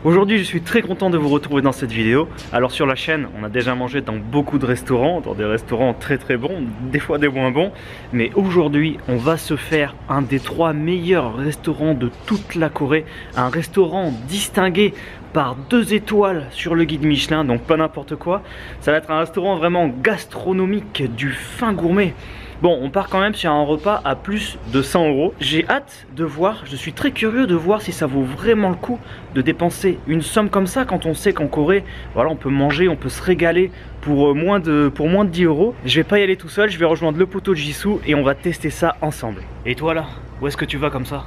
Aujourd'hui je suis très content de vous retrouver dans cette vidéo. Alors sur la chaîne on a déjà mangé dans beaucoup de restaurants, dans des restaurants très très bons, des fois des moins bons. Mais aujourd'hui on va se faire un des 3 meilleurs restaurants de toute la Corée. Un restaurant distingué par 2 étoiles sur le guide Michelin, donc pas n'importe quoi. Ça va être un restaurant vraiment gastronomique, du fin gourmet. Bon, on part quand même sur un repas à plus de 100 €. J'ai hâte de voir, je suis très curieux de voir si ça vaut vraiment le coup de dépenser une somme comme ça quand on sait qu'en Corée, voilà, on peut manger, on peut se régaler pour moins de 10 €. Je vais pas y aller tout seul, je vais rejoindre le poteau de Jisoo et on va tester ça ensemble. Et toi là, où est-ce que tu vas comme ça?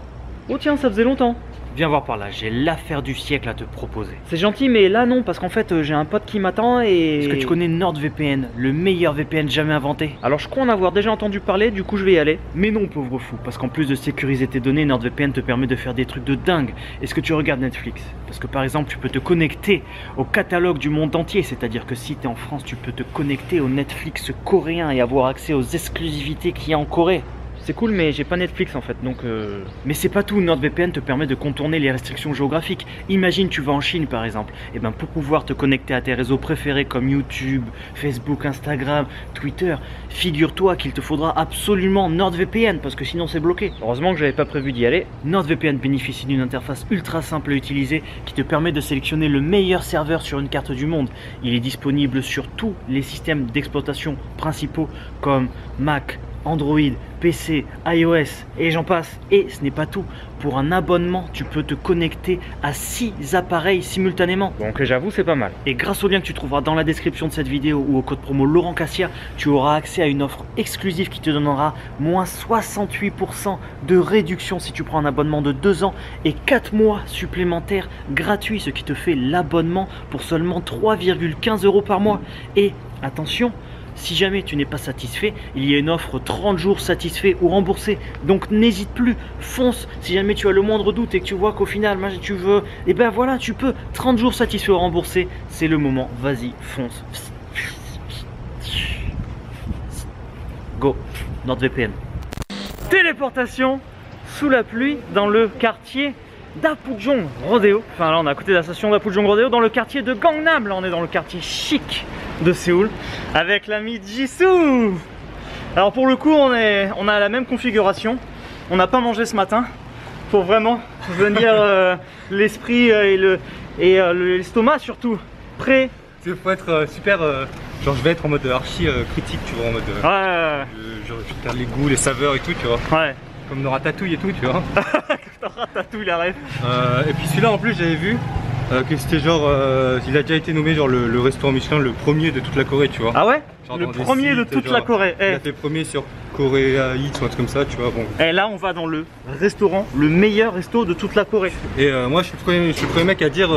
Oh tiens, ça faisait longtemps. Viens voir par là, j'ai l'affaire du siècle à te proposer. C'est gentil, mais là non, parce qu'en fait j'ai un pote qui m'attend et... Est-ce que tu connais NordVPN, le meilleur VPN jamais inventé? Alors je crois en avoir déjà entendu parler, du coup je vais y aller. Mais non pauvre fou, parce qu'en plus de sécuriser tes données, NordVPN te permet de faire des trucs de dingue. Est-ce que tu regardes Netflix? Parce que par exemple tu peux te connecter au catalogue du monde entier, c'est-à-dire que si tu es en France, tu peux te connecter au Netflix coréen et avoir accès aux exclusivités qu'il y a en Corée. C'est cool, mais j'ai pas Netflix en fait, donc Mais c'est pas tout, NordVPN te permet de contourner les restrictions géographiques. Imagine tu vas en Chine par exemple, et ben pour pouvoir te connecter à tes réseaux préférés comme YouTube, Facebook, Instagram, Twitter, figure-toi qu'il te faudra absolument NordVPN parce que sinon c'est bloqué. Heureusement que j'avais pas prévu d'y aller. NordVPN bénéficie d'une interface ultra simple à utiliser qui te permet de sélectionner le meilleur serveur sur une carte du monde. Il est disponible sur tous les systèmes d'exploitation principaux comme Mac, Android, PC, iOS et j'en passe. Et ce n'est pas tout. Pour un abonnement, tu peux te connecter à 6 appareils simultanément. Donc j'avoue, c'est pas mal. Et grâce au lien que tu trouveras dans la description de cette vidéo ou au code promo Laurent Cassia, tu auras accès à une offre exclusive qui te donnera moins 68% de réduction si tu prends un abonnement de 2 ans et 4 mois supplémentaires gratuits, ce qui te fait l'abonnement pour seulement 3,15 € par mois. Et attention, si jamais tu n'es pas satisfait, il y a une offre 30 jours satisfait ou remboursé. Donc n'hésite plus, fonce. Si jamais tu as le moindre doute et que tu vois qu'au final tu veux, et ben voilà, tu peux 30 jours satisfait ou remboursé. C'est le moment, vas-y, fonce. Go, NordVPN. Téléportation sous la pluie dans le quartier d'Apgujeong Rodeo. Enfin là on est à côté de la station d'Apgujeong Rodeo dans le quartier de Gangnam. Là on est dans le quartier chic de Séoul avec l'ami Jisoo. Alors pour le coup on a la même configuration. On n'a pas mangé ce matin pour vraiment venir l'esprit et l'estomac surtout prêt. Il faut être super genre je vais être en mode archi critique, tu vois, en mode je regarde les goûts, les saveurs et tout, tu vois. Ouais. Comme dans Ratatouille et tout, tu vois. Dans Ratatouille la ref. Et puis celui-là en plus j'avais vu que c'était genre, il a déjà été nommé genre le restaurant Michelin le premier de toute la Corée, tu vois. Ah ouais, genre le premier de toute la Corée. Il a fait premier sur Korea Eats ou un truc comme ça, tu vois. Bon. Et là on va dans le restaurant, le meilleur resto de toute la Corée. Et moi je suis le premier mec à dire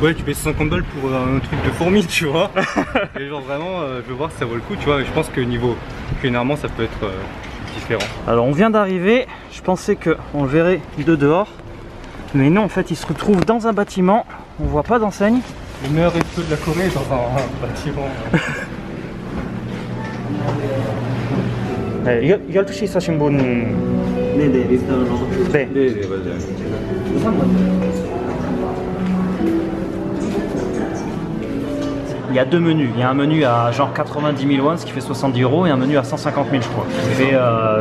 ouais tu payes 50 balles pour un truc de fourmi, tu vois. Et genre vraiment je veux voir si ça vaut le coup, tu vois. Et je pense que niveau culinairement ça peut être différent. Alors on vient d'arriver, je pensais qu'on verrait de dehors. Mais non, en fait, il se retrouve dans un bâtiment, on voit pas d'enseigne. Le meilleur resto de la Corée dans un bâtiment. 네, 12시 있으신 분. 네네, 리스트를 넣어서. 네. 네네, 맞아요. Il y a 2 menus. Il y a un menu à genre 90 000 won, ce qui fait 70 € et un menu à 150 000 je crois,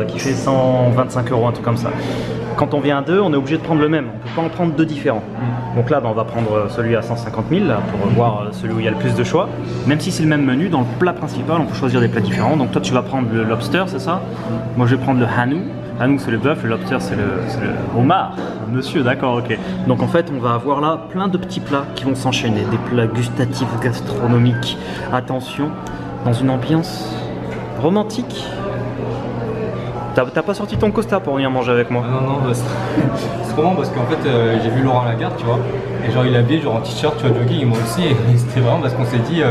qui fait 125 €, un truc comme ça. Quand on vient à 2, on est obligé de prendre le même, on peut pas en prendre 2 différents. Donc là, on va prendre celui à 150 000 là, pour voir celui où il y a le plus de choix. Même si c'est le même menu, dans le plat principal, on peut choisir des plats différents. Donc toi, tu vas prendre le lobster, c'est ça? Moi, je vais prendre le hanwoo. Hanwoo, c'est le bœuf, le lobster, c'est le homard. Monsieur, d'accord, ok. Donc en fait, on va avoir là plein de petits plats qui vont s'enchaîner, des plats gustatifs, gastronomiques. Attention, dans une ambiance romantique. T'as pas sorti ton costard pour venir manger avec moi? Non, bah, c'est vraiment parce qu'en fait j'ai vu Laurent Lagarde, tu vois, et genre il est habillé genre en t-shirt, tu vois, jogging, et moi aussi, et c'était vraiment parce qu'on s'est dit,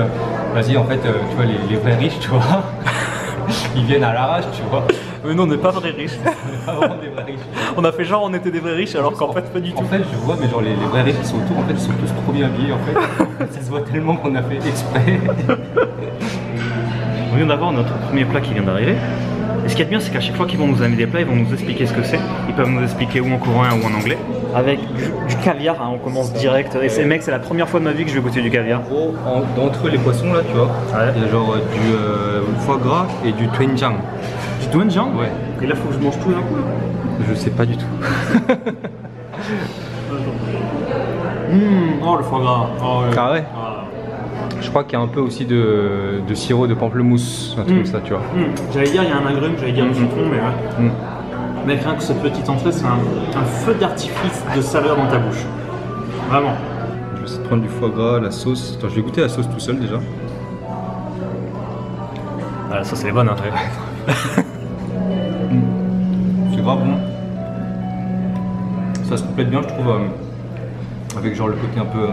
vas-y en fait, tu vois, les vrais riches, tu vois, ils viennent à l'arrache, tu vois. Mais non, on n'est pas vrais riches. On n'est pas vraiment des vrais riches. On a fait genre on était des vrais riches alors qu'en fait pas du tout. En fait je vois, mais genre les vrais riches qui sont autour, en fait ils sont tous trop bien habillés en fait. Ça se voit tellement qu'on a fait exprès. On vient d'avoir notre premier plat qui vient d'arriver. Et ce qui est bien, c'est qu'à chaque fois qu'ils vont nous amener des plats, ils vont nous expliquer ce que c'est. Ils peuvent nous expliquer ou en coréen ou en anglais. avec du caviar, hein, on commence direct. Et c'est mec, c'est la première fois de ma vie que je vais goûter du caviar. En gros, d'entre les poissons là, tu vois, il y a genre du foie gras et du doenjang. Du doenjang? Ouais. Et là, faut que je mange tout d'un coup. Je sais pas du tout. Oh, le foie gras. Oh, Ah ouais. Je crois qu'il y a un peu aussi de sirop de pamplemousse, un truc comme ça, tu vois. J'allais dire, il y a un agrume, j'allais dire du citron, mais ouais. Mec, rien que cette petite entrée, c'est un feu d'artifice de saveur dans ta bouche. Vraiment. Je vais essayer de prendre du foie gras, la sauce. Attends, je vais goûter la sauce tout seul déjà. Ah, la sauce, elle est bonne, hein. C'est grave bon. Ça se complète bien, je trouve, avec genre le côté un peu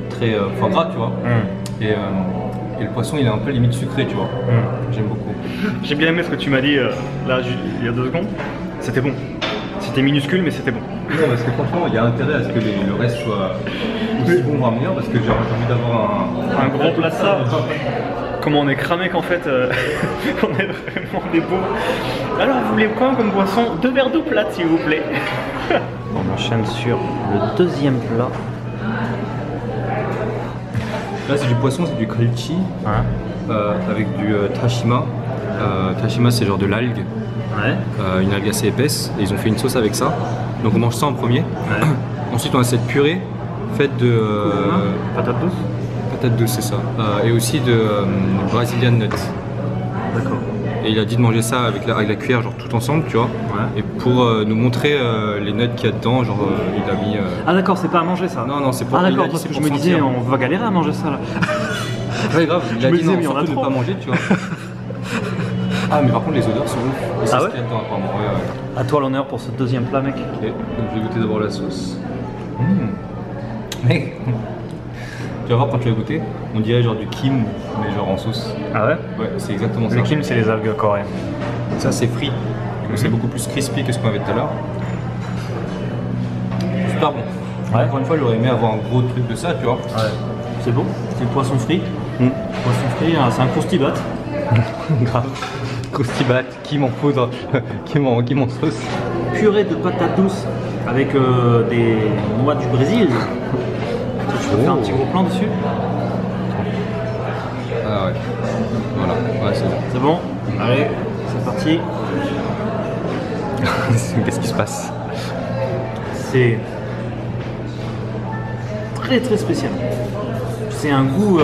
très foie gras, tu vois. Et le poisson, il est un peu limite sucré, tu vois. J'aime beaucoup. J'ai bien aimé ce que tu m'as dit là, il y a 2 secondes. C'était bon. C'était minuscule, mais c'était bon. Non, parce que franchement, il y a intérêt à ce que le reste soit aussi bon, voire meilleur, parce que j'ai envie d'avoir un gros plat de ça. Comment on est cramé qu'en fait, on est vraiment des beaux. Alors, vous voulez quoi comme boisson? 2 verres d'eau plate, s'il vous plaît. On enchaîne sur le deuxième plat. Là, c'est du poisson, c'est du kölchi, avec du tashima. Tashima, c'est genre de l'algue, une algue assez épaisse, et ils ont fait une sauce avec ça. Donc on mange ça en premier. Ensuite, on a cette purée faite de patate douce. Patate douce, c'est ça. Et aussi de Brazilian nuts. D'accord. Et il a dit de manger ça avec la cuillère, genre tout ensemble, tu vois. Et pour nous montrer les nuts qu'il y a dedans, genre il a mis. Ah d'accord, c'est pas à manger ça. Non, non, c'est pour. Ah d'accord, parce que je me disais, on va galérer à manger ça là. Ouais, grave, il a dit non, mais surtout de pas manger, tu vois. Ah, mais par contre, les odeurs sont ouf. Et c'est Ah ce ouais, qu'il y a dedans, apparemment. Ouais. À toi l'honneur pour ce deuxième plat, mec. Ok, donc je vais goûter d'abord la sauce. Mec, tu vas voir quand tu vas goûter, on dirait genre du kim, mais genre en sauce. Ah ouais? Ouais, c'est exactement ça. Le kim, c'est les algues coréennes. Ça, c'est frit. Donc c'est beaucoup plus crispy que ce qu'on avait tout à l'heure. Super bon. Ouais. Encore une fois, j'aurais aimé avoir un gros truc de ça, tu vois. Ouais. C'est bon, c'est le poisson frit. Poisson frit, c'est un croustibat. Grave. Croustibat, kim en poudre, kim en sauce. Purée de patates douces avec des noix du Brésil. Tu peux faire un petit gros plan dessus. Ah ouais. Voilà, ouais, c'est bon. C'est bon? Allez, c'est parti. Qu'est-ce qui se passe? C'est très très spécial. C'est un goût,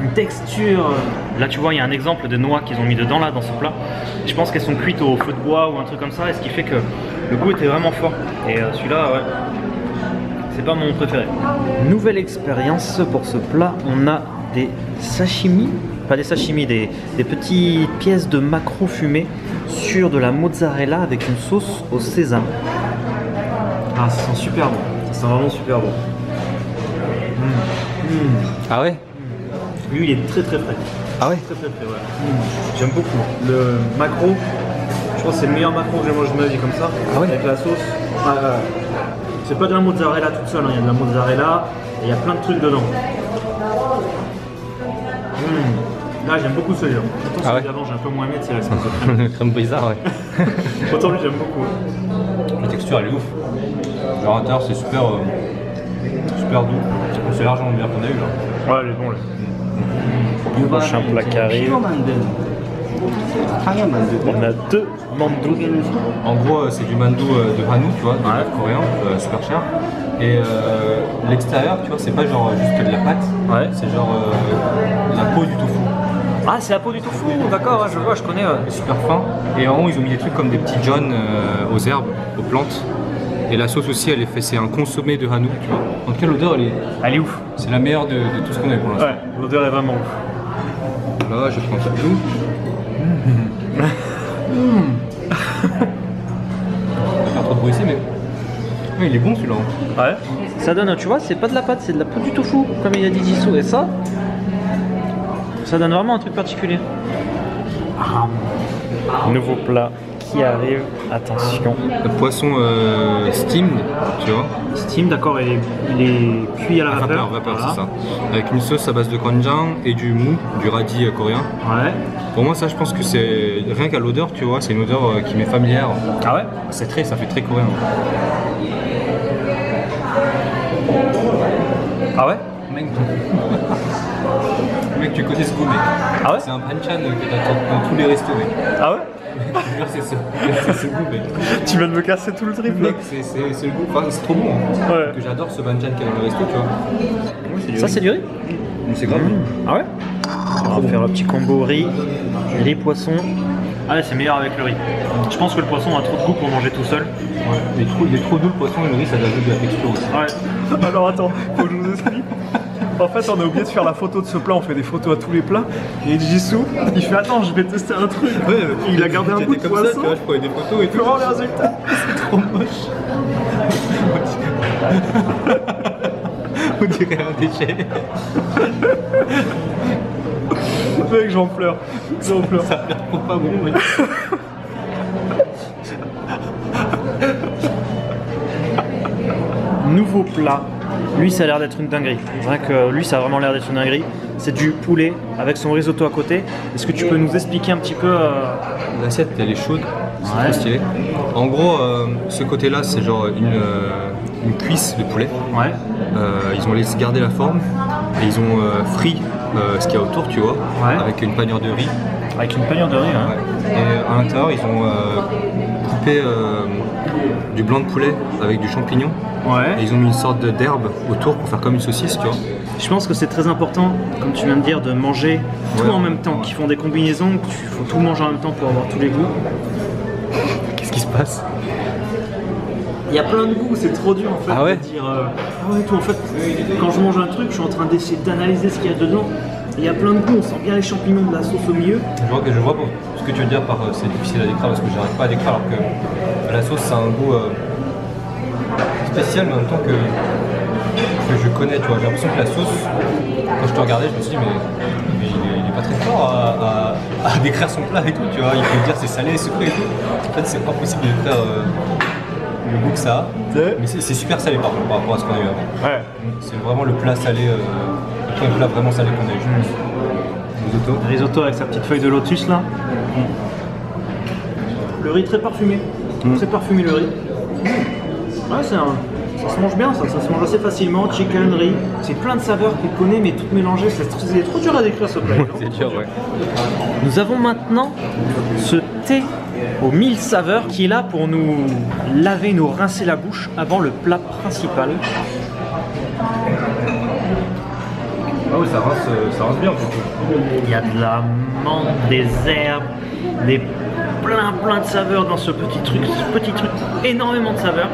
une texture. Là tu vois, il y a un exemple de noix qu'ils ont mis dedans là dans ce plat. Je pense qu'elles sont cuites au feu de bois ou un truc comme ça, et ce qui fait que le goût était vraiment fort. Et celui-là, ouais, c'est pas mon préféré. Nouvelle expérience pour ce plat, on a des sashimi, pas des sashimi, des petites pièces de maquereau fumé sur de la mozzarella avec une sauce au sésame. Ah, ça sent super bon, ça sent vraiment super bon. Ah ouais? Lui, il est très très frais. Ah ouais? Très très frais, ouais. J'aime beaucoup. Le maquereau, je pense que c'est le meilleur maquereau que j'ai mangé de ma vie comme ça. Ah ouais? Avec la sauce. C'est pas de la mozzarella toute seule, hein. Il y a de la mozzarella et il y a plein de trucs dedans. Là, j'aime beaucoup celui-là. Autant celui d'avant, j'ai un peu moins aimé, c'est la crème brisard, ouais. Autant lui, j'aime beaucoup. La texture, elle est ouf. Genre à l'intérieur, c'est super, super doux. C'est largement bien qu'on a eu là. Ouais, il est bon là. Prochain plat qui arrive. On a 2 mandou. En gros, c'est du mandou de Hanu, tu vois, de coréen, super cher. Et l'extérieur, tu vois, c'est pas genre juste de la pâte, c'est genre la peau du tofu. Ah, c'est la peau du tofu, d'accord, je vois, je connais. Super fin. Et en haut, ils ont mis des trucs comme des petits jaunes aux herbes, aux plantes. Et la sauce aussi, elle est faite, c'est un consommé de Hanu, tu vois. En tout cas, l'odeur, elle est ouf. C'est la meilleure de tout ce qu'on a pour l'instant. Ouais, l'odeur est vraiment ouf. Là, je prends un peu tout. Pas trop de bruit ici, mais il est bon celui-là. Ouais. Ça donne, tu vois, c'est pas de la pâte, c'est de la peau du tofu, comme il a dit Jisoo. Et ça donne vraiment un truc particulier. Nouveau plat qui arrive. Attention. Le poisson steamed, tu vois. Steam, d'accord, il est cuit à la vapeur. Vapeur, Voilà. c'est ça. Avec une sauce à base de kanjang et du mou, du radis coréen. Ouais. Pour moi, ça, je pense que c'est rien qu'à l'odeur, tu vois, c'est une odeur qui m'est familière. Ah ouais? Ça fait très coréen. Ah ouais? Mec, tu connais ce goût, mec. Ah ouais? C'est un banchan que t'as dans tous les restos, mec. Ah ouais? Je te jure, c'est ce goût, mec. Tu viens de me casser tout le trip là. Mec, c'est le goût, enfin, c'est trop bon. Hein. Ouais. Que j'adore ce banchan qu'il y a dans le resto, tu vois. Ça c'est du riz? C'est grave. Ah ouais? On va faire un petit combo riz, poisson. Ah ouais, c'est meilleur avec le riz. Je pense que le poisson a trop de goût pour manger tout seul. Ouais. Il est trop doux le poisson et le riz, ça ajoute de la texture aussi. Ouais. Alors attends, faut que je vous explique. En fait, on a oublié de faire la photo de ce plat, on fait des photos à tous les plats. Et Jisoo, il fait attends, je vais tester un truc. Ouais, il a gardé un bout de comme poisson. ça, tu vois, je prenais des photos et tout. Comment les résultats? C'est trop moche. On dirait un déchet. Mec, j'en pleure. J'en pleure. Ça a l'air trop pas bon, mec. Nouveau plat. Lui, ça a l'air d'être une dinguerie. C'est vrai que lui, ça a vraiment l'air d'être une dinguerie. C'est du poulet avec son risotto à côté. Est-ce que tu peux nous expliquer un petit peu L'assiette, elle est chaude, c'est Ouais. trop stylé. En gros, ce côté-là, c'est genre une cuisse de poulet. Ouais. Ils ont laissé garder la forme et ils ont frit ce qu'il y a autour, tu vois, Ouais. avec une panière de riz. Avec une panière de riz, hein. Ouais. Et à l'intérieur, ils ont coupé du blanc de poulet avec du champignon. Ouais. Et ils ont mis une sorte d'herbe autour pour faire comme une saucisse, tu vois. Je pense que c'est très important, comme tu viens de dire, de manger tout Ouais. en même temps. Qu'ils font des combinaisons, qu'il faut tout manger en même temps pour avoir tous les goûts. Qu'est-ce qui se passe? Il y a plein de goûts, c'est trop dur en fait Ah ouais de dire ah ouais, tout en fait, quand je mange un truc, je suis en train d'essayer d'analyser ce qu'il y a dedans. Il y a plein de goûts, on sent bien les champignons de la sauce au milieu. Je vois ce que tu veux dire par c'est difficile à décrire parce que j'arrive pas à décrire alors que la sauce ça a un goût spécial mais en même temps que je connais, tu vois. J'ai l'impression que la sauce, quand je te regardais, je me suis dit mais il est pas très fort à décrire son plat et tout, tu vois. Il peut dire c'est salé, sucré et tout. En fait c'est pas possible de décrire le goût que ça a. Mais c'est super salé par contre par rapport à ce qu'on a eu avant. Ouais. C'est vraiment le plat salé, le premier plat vraiment salé qu'on a eu, je pense. Risotto. Risotto avec sa petite feuille de lotus là. Le riz très parfumé. Très parfumé le riz. Ouais, ça se mange bien, ça se mange assez facilement. Chicken, riz, c'est plein de saveurs qu'il connaît mais toutes mélangées. C'est trop dur à décrire ce plat. C'est dur, ouais. Nous avons maintenant ce thé aux 1000 saveurs qui est là pour nous laver, nous rincer la bouche avant le plat principal. Ah oui, ça rince bien pour tout. Il y a de la menthe, des herbes, plein de saveurs dans ce petit truc, énormément de saveurs.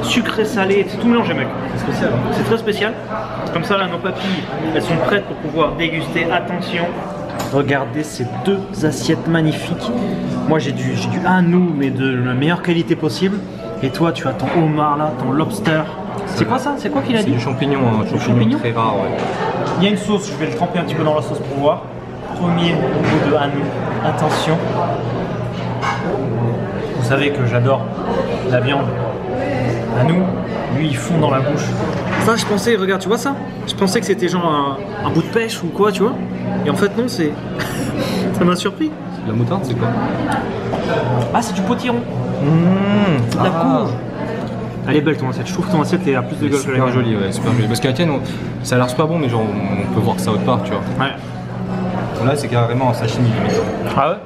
Sucré, salé, c'est tout mélangé mec. C'est spécial, hein. C'est très spécial. Comme ça là, nos papilles, elles sont prêtes pour pouvoir déguster. Attention, regardez ces deux assiettes magnifiques. Moi j'ai du hanou mais de la meilleure qualité possible. Et toi tu as ton homard là, ton lobster. C'est quoi ça? C'est quoi qu'il a C'est dit? du champignon, un champignon champignon très rare, ouais. Il y a une sauce, je vais le tremper un petit peu dans la sauce pour voir. Premier goût de hanou. Attention. Vous savez que j'adore la viande. Hanou, lui il fond dans la bouche. Ça je pensais, regarde, tu vois ça? Je pensais que c'était genre un bout de pêche ou quoi, tu vois? Et en fait non, c'est... ça m'a surpris. La moutarde, c'est quoi? Ah, c'est du potiron. La courge. Elle est belle ton assiette, je trouve que ton assiette elle a plus de gueule que la Super mienne. jolie, ouais, super jolie. Parce qu'à la tienne, ça a l'air super bon, mais genre on peut voir que ça autre part, tu vois. Ouais. Là, c'est carrément un sashimi limite. Ah ouais?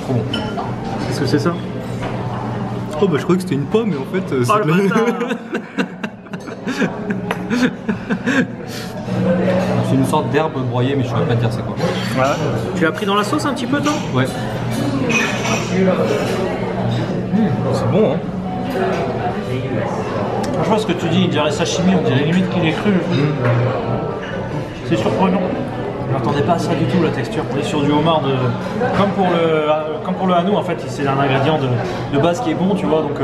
Trop bon. Qu'est-ce que c'est ça? Oh bah je croyais que c'était une pomme, mais en fait, c'est Oh le de la... bâtard. C'est une sorte d'herbe broyée, mais je saurais pas te dire c'est quoi. Ouais. Tu l'as pris dans la sauce un petit peu toi? Ouais. C'est bon, hein. Franchement, ce que tu dis, il dirait sashimi, on dirait limite qu'il est cru. C'est surprenant. Je n'attendais pas à ça du tout, la texture. On est sur du homard de... Comme pour le hanou, en fait, c'est un ingrédient de base qui est bon, tu vois. Donc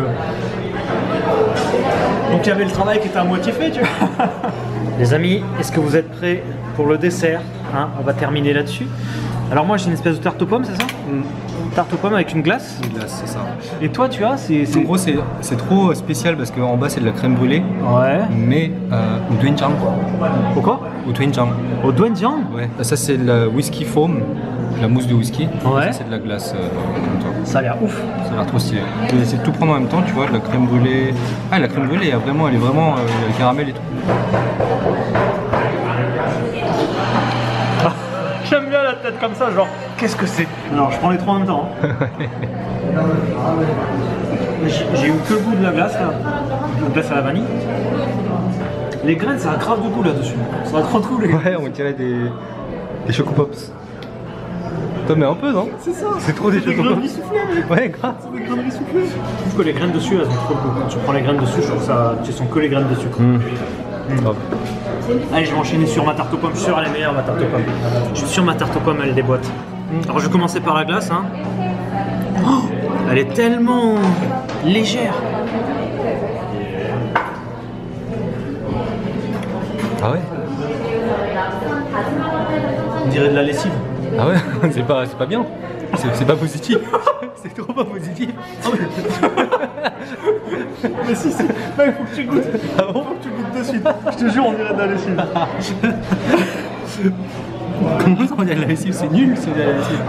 il y avait le travail qui était à moitié fait, tu vois. Les amis, est-ce que vous êtes prêts pour le dessert, hein? On va terminer là-dessus. Alors moi, j'ai une espèce de tarte aux pommes, c'est ça? tarte aux pommes avec une glace. Une glace, c'est ça. Et toi, tu as, En gros, c'est trop spécial parce qu'en bas, c'est de la crème brûlée. Ouais. Mais au doenjang. Pourquoi? Au doenjang. Au doenjang. Ouais. Ça, c'est le whisky foam, la mousse de whisky. Ouais. Ça, c'est de la glace en même temps. Ça a l'air ouf. Ça a l'air trop stylé. Je vais essayer de tout prendre en même temps, tu vois, de la crème brûlée. Ah, la crème brûlée, elle est vraiment le caramel et tout. J'aime bien la tête comme ça, genre, qu'est-ce que c'est? Alors, je prends les trois en même temps. J'ai eu que le goût de la glace, là. La glace à la vanille. Les graines, ça a grave de goût là-dessus. Ça a trop de goût, les graines. Ouais, on dirait des Choco Pops. T'en mets un peu, non? C'est ça. C'est trop des Choco graines Pops. rissoufflées, mec. Ouais, grave. C'est des graines rissoufflées. Je trouve que les graines dessus, elles ont trop de goût. Quand tu prends les graines dessus, je trouve que ça, tu sens que les graines de sucre. Grave. Allez, je vais enchaîner sur ma tarte aux pommes. Je suis sûr, elle est meilleure, ma tarte aux pommes. Je suis sûr, ma tarte aux pommes, elle déboîte. Alors, je vais commencer par la glace. Hein. Oh, elle est tellement légère. Ah ouais? On dirait de la lessive. Ah ouais? C'est pas bien. C'est pas positif. C'est trop pas positif. Mais si, si, là, il faut que tu goûtes. Ah bon? Faut que tu goûtes de suite. Je te jure, on dirait de la lessive. Comment ça on dirait de la lessive? C'est nul, c'est de la lessive.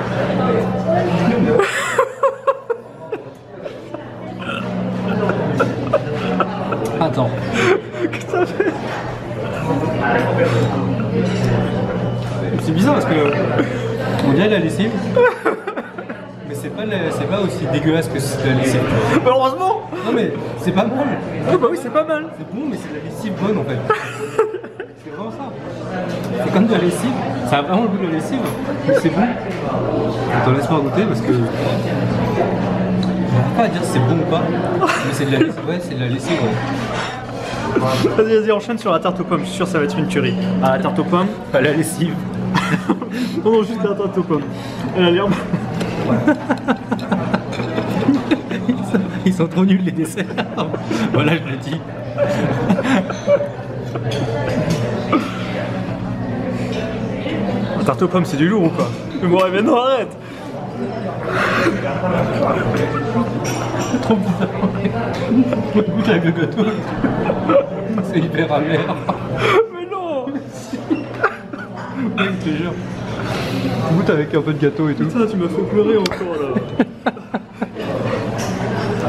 Attends. Qu'est-ce que ça fait? C'est bizarre parce que on dirait de la lessive. Mais c'est pas aussi dégueulasse que de la lessive. Mais heureusement! Non mais c'est pas mal. Ah bah oui, c'est pas mal. C'est bon mais c'est de la lessive bonne en fait. C'est vraiment ça. C'est comme de la lessive. Ça a vraiment le goût de la lessive. Mais c'est bon. Attends, laisse-moi goûter parce que. On va pas dire si c'est bon ou pas. Mais c'est de la lessive. Ouais, c'est de la lessive. Ouais. Vas-y, vas-y, enchaîne sur la tarte aux pommes. Je suis sûr que ça va être une tuerie. Ah, la tarte aux pommes. Pas la lessive. Non, non, juste la tarte aux pommes. Elle a l'air. Ils sont trop nuls les desserts. Voilà, je le dis. La tarte aux pommes, c'est du lourd ou quoi? Mais non, arrête! C'est trop bizarre. On goûte avec le gâteau. C'est hyper amer. Mais non! Ouais, je te jure. On goûte avec un peu de gâteau et tout. Putain, tu m'as fait pleurer encore là.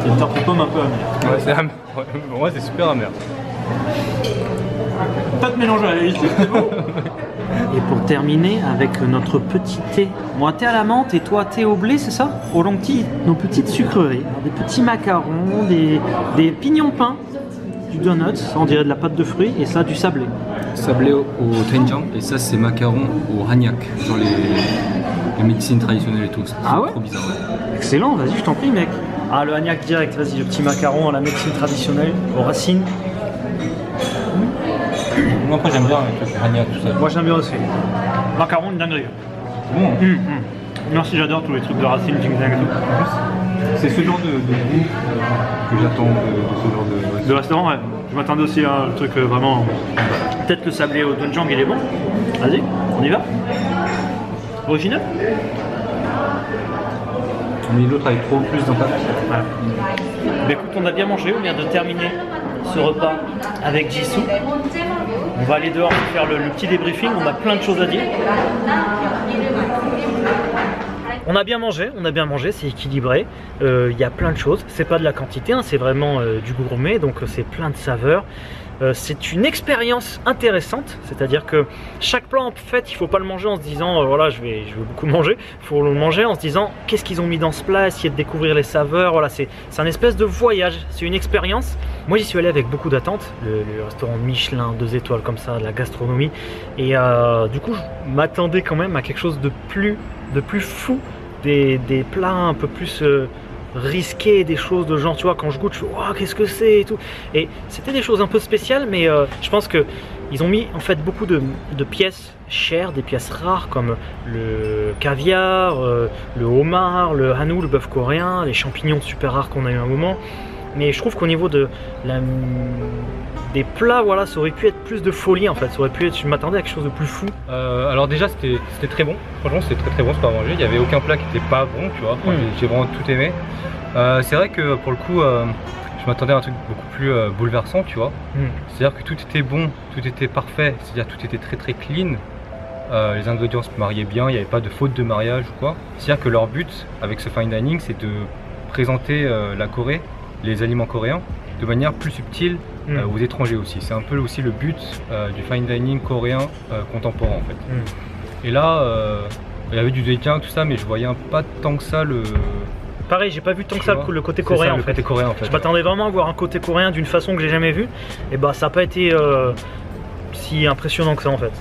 C'est une tarte aux pommes un peu amère. Ouais, c'est amer. Ouais, pour moi, c'est super amer. Pas te mélanger à la liste, c'est bon. Et pour terminer avec notre petit thé. Moi, thé à la menthe et toi, thé au blé, c'est ça? Au long tea. Nos petites sucreries. Alors, des petits macarons, des pignons pains, du donut, ça on dirait de la pâte de fruits, et ça du sablé. Sablé au doenjang et ça, c'est macaron au hanyak, genre les médecines traditionnelles et tout. C'est Ah ouais? trop bizarre. Ouais. Excellent, vas-y, je t'en prie, mec. Ah, le hanyak direct, vas-y, le petit macaron à la médecine traditionnelle, aux racines. Moi, après, j'aime bien avec le hanyak, tout ça. Moi, j'aime bien aussi. Macaron, une dinguerie. C'est bon. Hein. Merci, j'adore tous les trucs de racines, ding dang et tout. C'est ce genre de goût que j'attends de ce genre de. De restaurant, ouais. Je m'attendais aussi à un truc vraiment. Peut-être le sablé au doenjang, il est bon. Vas-y, on y va. Original. Mais l'autre avec trop plus d'impact. Ouais. Mais écoute, on a bien mangé, on vient de terminer ce repas avec Jisoo. On va aller dehors pour faire le petit débriefing, on a plein de choses à dire. On a bien mangé, c'est équilibré. Il y a plein de choses, c'est pas de la quantité, hein, c'est vraiment du gourmet, donc c'est plein de saveurs. C'est une expérience intéressante, c'est-à-dire que chaque plat en fait, il faut pas le manger en se disant voilà, je vais beaucoup manger. Il faut le manger en se disant qu'est-ce qu'ils ont mis dans ce plat, essayer de découvrir les saveurs. Voilà, c'est un espèce de voyage, c'est une expérience. Moi, j'y suis allé avec beaucoup d'attentes, le restaurant Michelin, 2 étoiles comme ça, de la gastronomie, et du coup, je m'attendais quand même à quelque chose de plus fou, des plats un peu plus risqués, des choses de genre, tu vois, quand je goûte, je fais wow, qu'est-ce que c'est et tout. Et c'était des choses un peu spéciales, mais je pense que ils ont mis en fait beaucoup de pièces chères, des pièces rares comme le caviar, le homard, le hannou, le bœuf coréen, les champignons super rares qu'on a eu un moment. mais je trouve qu'au niveau de des plats, voilà, ça aurait pu être plus de folie en fait. Ça aurait pu être, je m'attendais à quelque chose de plus fou. Alors déjà c'était très bon, franchement c'était très très bon, c'est pas à manger, il n'y avait aucun plat qui était pas bon, tu vois, enfin, j'ai vraiment tout aimé. C'est vrai que pour le coup, je m'attendais à un truc beaucoup plus bouleversant, tu vois. C'est-à-dire que tout était bon, tout était parfait, c'est-à-dire tout était très très clean. Les ingrédients se mariaient bien, il n'y avait pas de faute de mariage ou quoi. C'est-à-dire que leur but avec ce fine dining, c'est de présenter la Corée, les aliments coréens, de manière plus subtile aux étrangers aussi. C'est un peu aussi le but du fine dining coréen contemporain en fait. Et là, il y avait du déclin, tout ça, mais je voyais pas tant que ça le... Pareil, j'ai pas vu tant que ça le côté coréen, le côté coréen en fait. Je m'attendais vraiment à voir un côté coréen d'une façon que j'ai jamais vue. Et bah ça n'a pas été si impressionnant que ça en fait.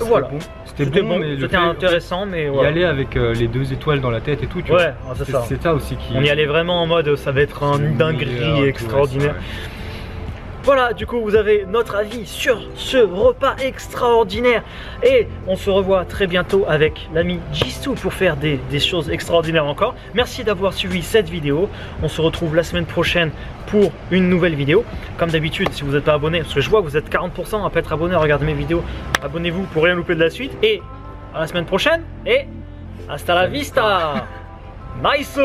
Voilà. C'était bon, mais c'était intéressant, mais voilà. Y aller avec les 2 étoiles dans la tête et tout, tu vois. C'est ça. C'est ça aussi qui... On y allait vraiment en mode ça va être une dinguerie extraordinaire. Voilà, du coup vous avez notre avis sur ce repas extraordinaire. Et on se revoit très bientôt avec l'ami Jisoo pour faire des choses extraordinaires encore. Merci d'avoir suivi cette vidéo. On se retrouve la semaine prochaine pour une nouvelle vidéo. Comme d'habitude, si vous n'êtes pas abonné, parce que je vois que vous êtes 40% à pas être abonné à regarder mes vidéos, abonnez-vous pour rien louper de la suite. Et à la semaine prochaine. Et hasta la vista. Nice.